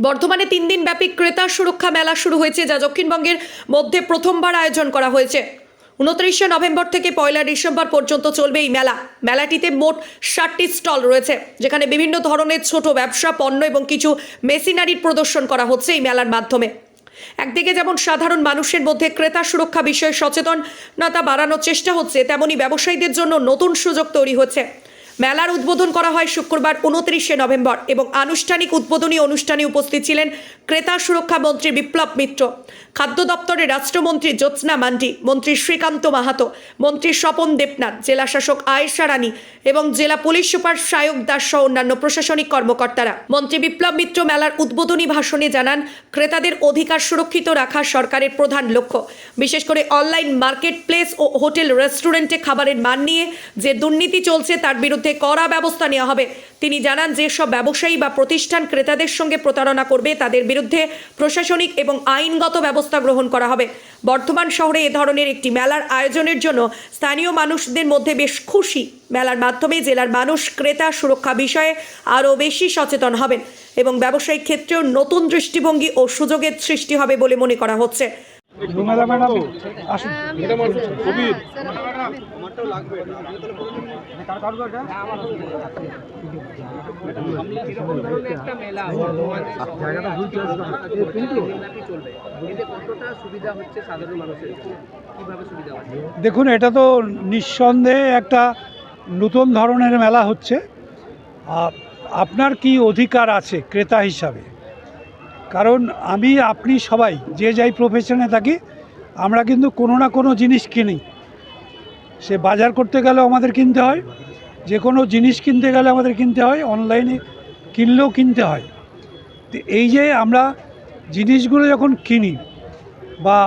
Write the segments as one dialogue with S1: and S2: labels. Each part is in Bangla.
S1: বর্ধমানে 3 দিন ব্যাপী ক্রেতা সুরক্ষা মেলা শুরু হয়েছে, যা দক্ষিণবঙ্গের মধ্যে প্রথমবার আয়োজন করা হয়েছে। 29শে নভেম্বর থেকে 1 ডিসেম্বর পর্যন্ত চলবে এই মেলা। মেলাটিতে মোট 60টি স্টল রয়েছে, যেখানে বিভিন্ন ধরনের ছোট ব্যবসা, পণ্য এবং কিছু মেশিনারির প্রদর্শন করা হচ্ছে এই মেলার মাধ্যমে। একদিকে যেমন সাধারণ মানুষের মধ্যে ক্রেতা সুরক্ষা বিষয়ে সচেতনতা বাড়ানোর চেষ্টা হচ্ছে, তেমনি ব্যবসায়ীদের জন্য নতুন সুযোগ তৈরি হচ্ছে। মেলার উদ্বোধন করা হয় শুক্রবার 29শে নভেম্বর এবং আনুষ্ঠানিক উদ্বোধনী অনুষ্ঠানে উপস্থিত ছিলেন ক্রেতা সুরক্ষা মন্ত্রী বিপ্লব মিত্র, খাদ্য দপ্তরের রাষ্ট্রমন্ত্রী জ্যোৎস্না মান্ডি, মন্ত্রী শ্রীকান্ত মাহাতো, মন্ত্রী স্বপন দেবনাথ, জেলা শাসক আয়েশা রানী এবং জেলা পুলিশ সুপার সায়ক দাস সহ অন্যান্য প্রশাসনিক কর্মকর্তারা। মন্ত্রী বিপ্লব মিত্র মেলার উদ্বোধনী ভাষণে জানান, ক্রেতাদের অধিকার সুরক্ষিত রাখা সরকারের প্রধান লক্ষ্য। বিশেষ করে অনলাইন মার্কেট প্লেস ও হোটেল রেস্টুরেন্টে খাবারের মান নিয়ে যে দুর্নীতি চলছে, তার বিরুদ্ধে কড়া ব্যবস্থা নেওয়া হবে। তিনি জানান, যে সব ব্যবসায়ী বা প্রতিষ্ঠান ক্রেতাদের সঙ্গে প্রতারণা করবে, তাদের বিরুদ্ধে প্রশাসনিক এবং আইনগত ব্যবস্থা গ্রহণ করা হবে। বর্ধমান শহরে এ ধরনের একটি মেলার আয়োজনের জন্য স্থানীয় মানুষদের মধ্যে বেশ খুশি। মেলার মাধ্যমে জেলার মানুষ ক্রেতা সুরক্ষা বিষয়ে আরও বেশি সচেতন হবেন এবং ব্যবসায়িক ক্ষেত্রেও নতুন দৃষ্টিভঙ্গি ও সুযোগের সৃষ্টি হবে বলে মনে করা হচ্ছে।
S2: দেখুন, এটা তো নিঃসন্দেহে একটা নতুন ধরনের মেলা হচ্ছে। আপনার কি অধিকার আছে ক্রেতা হিসাবে? কারণ আপনি সবাই যে যাই প্রফেশনে থাকি, আমরা কিন্তু কোনো না কোনো জিনিস কিনি। সে বাজার করতে গেলেও আমাদের কিনতে হয়, যে কোনো জিনিস কিনতে গেলে আমাদের কিনতে হয়, অনলাইনে কিনলেও কিনতে হয়। তো এই যে আমরা জিনিসগুলো যখন কিনি বা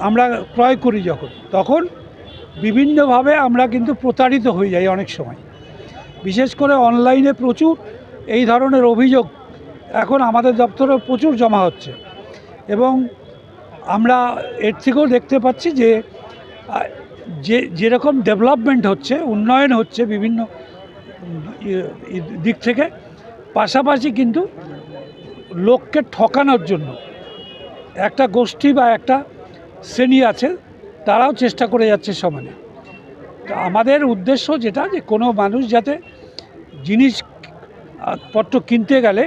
S2: আমরা ক্রয় করি তখন বিভিন্নভাবে আমরা কিন্তু প্রতারিত হয়ে যাই অনেক সময়। বিশেষ করে অনলাইনে প্রচুর এই ধরনের অভিযোগ এখন আমাদের দপ্তরে প্রচুর জমা হচ্ছে এবং আমরা এর থেকেও দেখতে পাচ্ছি যে যেরকম ডেভেলপমেন্ট হচ্ছে, উন্নয়ন হচ্ছে বিভিন্ন দিক থেকে, পাশাপাশি কিন্তু লোককে ঠকানোর জন্য একটা গোষ্ঠী বা একটা শ্রেণী আছে, তারাও চেষ্টা করে যাচ্ছে সমানে। তো আমাদের উদ্দেশ্য যেটা, যে কোনো মানুষ যাতে জিনিসপত্র কিনতে গেলে,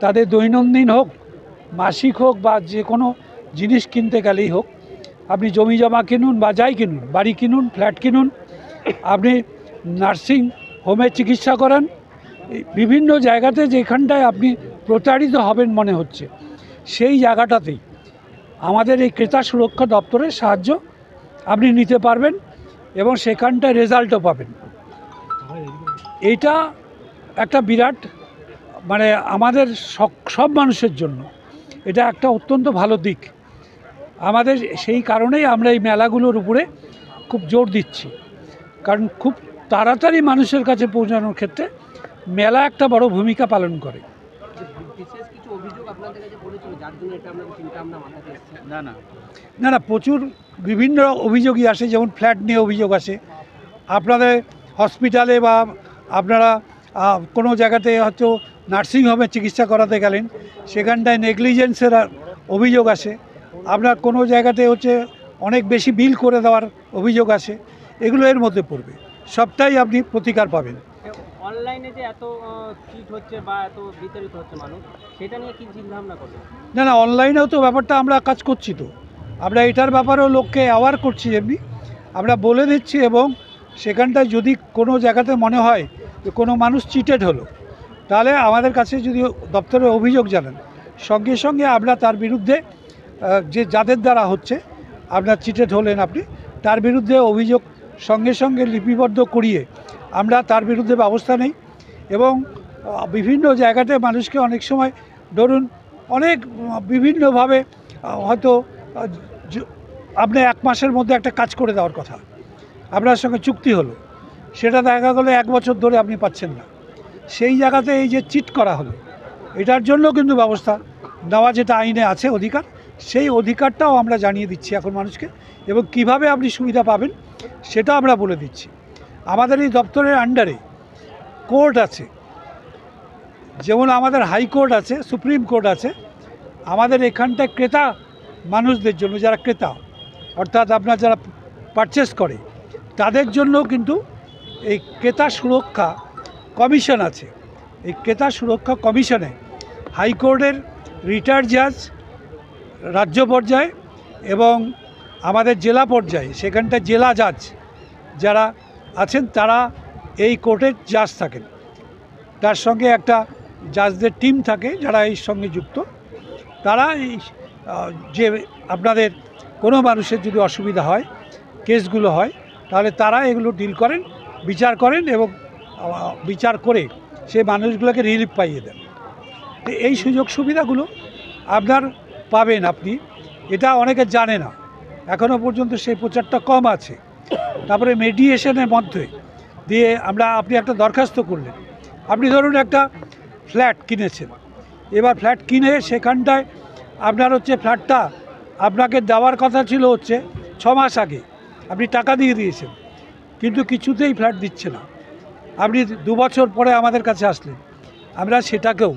S2: তাদের দৈনন্দিন হোক, মাসিক হোক বা যে কোনো জিনিস কিনতে গেলেই হোক, আপনি জমি জমা কিনুন বা যাই কিনুন, বাড়ি কিনুন, ফ্ল্যাট কিনুন, আপনি নার্সিং হোমে চিকিৎসা করান, বিভিন্ন জায়গাতে যেখানটায় আপনি প্রতারিত হবেন মনে হচ্ছে, সেই জায়গাটাতেই আমাদের এই ক্রেতা সুরক্ষা দপ্তরের সাহায্য আপনি নিতে পারবেন এবং সেখানটায় রেজাল্টও পাবেন। এইটা একটা বিরাট আমাদের সব মানুষের জন্য এটা একটা অত্যন্ত ভালো দিক। আমাদের সেই কারণেই আমরা এই মেলাগুলোর উপরে খুব জোর দিচ্ছি, কারণ খুব তাড়াতাড়ি মানুষের কাছে পৌঁছানোর ক্ষেত্রে মেলা একটা বড় ভূমিকা পালন করে। না, প্রচুর বিভিন্ন অভিযোগই আসে, যেমন ফ্ল্যাট নিয়ে অভিযোগ আসে, আপনাদের হসপিটালে বা আপনারা কোনো জায়গাতে হয়তো নার্সিংহোমে চিকিৎসা করাতে গেলেন, সেখানটায় নেগলিজেন্সের অভিযোগ আসে, আপনার কোনো জায়গাতে অনেক বেশি বিল করে দেওয়ার অভিযোগ আসে। এগুলো এর মধ্যে পড়বে, সবটাই আপনি প্রতিকার পাবেন।
S3: অনলাইনে যে এত চিট হচ্ছে বা এত বিতাড়িত হচ্ছে মানুষ, সেটা নিয়ে কি চিন্তাভাবনা করবে?
S2: না, অনলাইনেও তো ব্যাপারটা আমরা কাজ করছি, তো আমরা এটার ব্যাপারেও লোককে অ্যাওয়ার করছি, এমনি আমরা বলে দিচ্ছি। এবং সেখানটায় যদি কোনো জায়গাতে মনে হয় যে কোনো মানুষ চিটেড হলো, তাহলে আমাদের কাছে যদি দপ্তরে অভিযোগ জানান, সঙ্গে সঙ্গে আমরা তার বিরুদ্ধে যাদের দ্বারা হচ্ছে, আপনার চিটেড হলেন আপনি, তার বিরুদ্ধে অভিযোগ সঙ্গে সঙ্গে লিপিবদ্ধ করিয়ে আমরা তার বিরুদ্ধে ব্যবস্থা নেই। এবং বিভিন্ন জায়গাতে মানুষকে অনেক সময় ধরুন অনেক বিভিন্নভাবে হয়তো আপনি 1 মাসের মধ্যে একটা কাজ করে দেওয়ার কথা, আপনার সঙ্গে চুক্তি হলো, সেটা দেখা গেলো 1 বছর ধরে আপনি পাচ্ছেন না। সেই জায়গাতে এই যে চিট করা হলো, এটার জন্য কিন্তু ব্যবস্থা নেওয়া যেটা আইনে আছে অধিকার, সেই অধিকারটাও আমরা জানিয়ে দিচ্ছি এখন মানুষকে, এবং কিভাবে আপনি সুবিধা পাবেন সেটা আমরা বলে দিচ্ছি। আমাদের এই দপ্তরের আন্ডারে কোর্ট আছে, যেমন আমাদের হাইকোর্ট আছে, সুপ্রিম কোর্ট আছে, আমাদের এখানটায় ক্রেতা মানুষদের জন্য, যারা ক্রেতা অর্থাৎ আপনার যারা পারচেস করে তাদের জন্য কিন্তু এই ক্রেতা সুরক্ষা কমিশন আছে। এই ক্রেতা সুরক্ষা কমিশনে হাইকোর্টের রিটায়ার্ড জাজ, রাজ্য পর্যায়ে এবং আমাদের জেলা পর্যায়ে সেখানটা জেলা জাজ যারা আছেন তারা এই কোর্টের জাজ থাকেন। তার সঙ্গে একটা জাজদের টিম থাকে যারা এর সঙ্গে যুক্ত। তারা এই যে আপনাদের কোনো মানুষের যদি অসুবিধা হয়, কেসগুলো হয়, তাহলে তারা এগুলো ডিল করেন, বিচার করেন এবং বিচার করে সেই মানুষগুলোকে রিলিফ পাইয়ে দেন। তো এই সুযোগ সুবিধাগুলো আপনার পাবেন আপনি, এটা অনেকে জানে না, এখনও পর্যন্ত সেই প্রচারটা কম আছে। তারপরে মেডিয়েশনের মধ্যে দিয়ে আপনি একটা দরখাস্ত করলেন, আপনি ধরুন একটা ফ্ল্যাট কিনেছেন, এবার ফ্ল্যাট কিনে সেখানটায় আপনার হচ্ছে ফ্ল্যাটটা আপনাকে দেওয়ার কথা ছিল হচ্ছে 6 মাস আগে, আপনি টাকা দিয়ে দিয়েছেন কিন্তু কিছুতেই ফ্ল্যাট দিচ্ছে না, আপনি 2 বছর পরে আমাদের কাছে আসলেন, আমরা সেটাকেও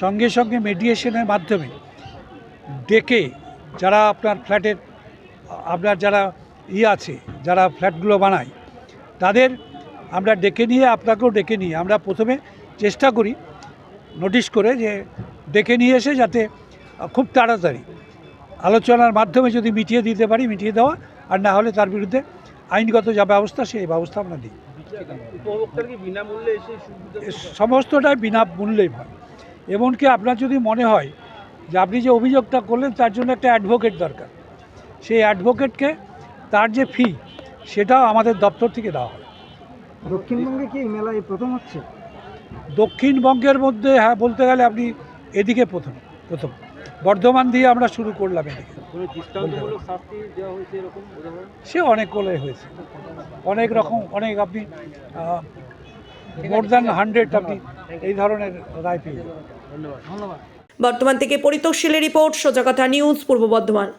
S2: সঙ্গে সঙ্গে মেডিয়েশনের মাধ্যমে ডেকে যারা আপনার ফ্ল্যাটের আপনার যারা আছে যারা ফ্ল্যাটগুলো বানায় তাদের আমরা ডেকে নিয়ে আপনাকেও ডেকে নিয়ে আমরা প্রথমে চেষ্টা করি নোটিশ করে যে ডেকে নিয়ে এসে যাতে খুব তাড়াতাড়ি আলোচনার মাধ্যমে যদি মিটিয়ে দিতে পারি মিটিয়ে দেওয়া, আর না হলে তার বিরুদ্ধে আইনগত যা ব্যবস্থা সেই ব্যবস্থা আমরা দিই। সমস্তটাই বিনামূল্যেই হয়। এমনকি আপনার যদি মনে হয় যে আপনি যে অভিযোগটা করলেন তার জন্য একটা অ্যাডভোকেট দরকার, সেই অ্যাডভোকেটকে তার যে ফি সেটাও আমাদের দপ্তর থেকে দেওয়া হয়।
S4: দক্ষিণবঙ্গে কি এই মেলা এই প্রথম হচ্ছে?
S2: দক্ষিণবঙ্গের মধ্যে হ্যাঁ বলতে গেলে আপনি এদিকে প্রথম বর্ধমান দিয়ে আমরা শুরু করলাম। এদিকে সে অনেকগুলো হয়েছে, অনেক রকম, অনেক আপনি মোর দ্যান 100 আপনি এই ধরনের রায় পেয়ে যাবেন।
S3: ধন্যবাদ।
S1: বর্তমান থেকে পরিতোষ শীলের রিপোর্ট, সোজা কথা নিউজ, পূর্ব বর্ধমান।